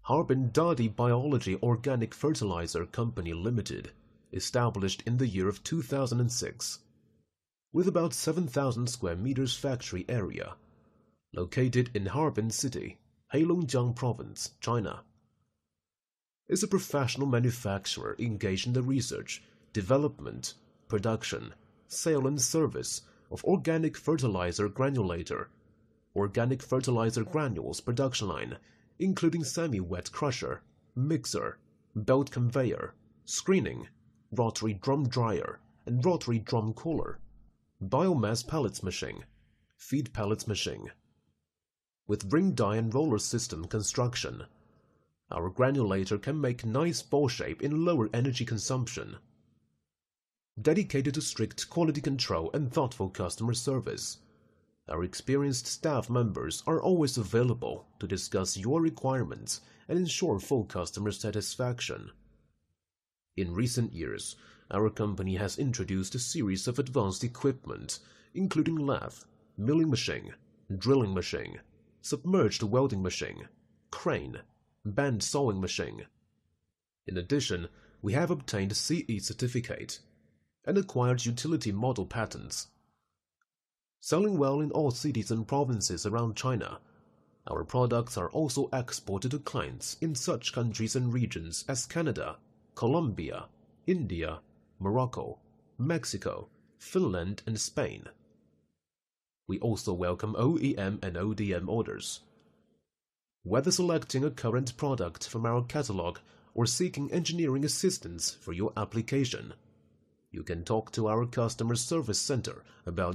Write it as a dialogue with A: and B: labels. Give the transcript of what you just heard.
A: Harbin Dadi Biology Organic Fertilizer Company Limited, established in the year of 2006. With about 7,000 square meters factory area, located in Harbin City, Heilongjiang Province, China, is a professional manufacturer engaged in the research, development, production, sale and service of organic fertilizer granulator, organic fertilizer granules production line, including semi-wet crusher, mixer, belt conveyor, screening, rotary drum dryer and rotary drum cooler, biomass pellets machine, feed pellets machine. With ring die and roller system construction, our granulator can make nice ball shape in lower energy consumption. Dedicated to strict quality control and thoughtful customer service, our experienced staff members are always available to discuss your requirements and ensure full customer satisfaction. In recent years, our company has introduced a series of advanced equipment, including lathe, milling machine, drilling machine, submerged welding machine, crane, band sawing machine. In addition, we have obtained CE certificate and acquired utility model patents. Selling well in all cities and provinces around China, our products are also exported to clients in such countries and regions as Canada, Colombia, India, Morocco, Mexico, Finland, and Spain. We also welcome OEM and ODM orders. Whether selecting a current product from our catalog or seeking engineering assistance for your application, you can talk to our customer service center about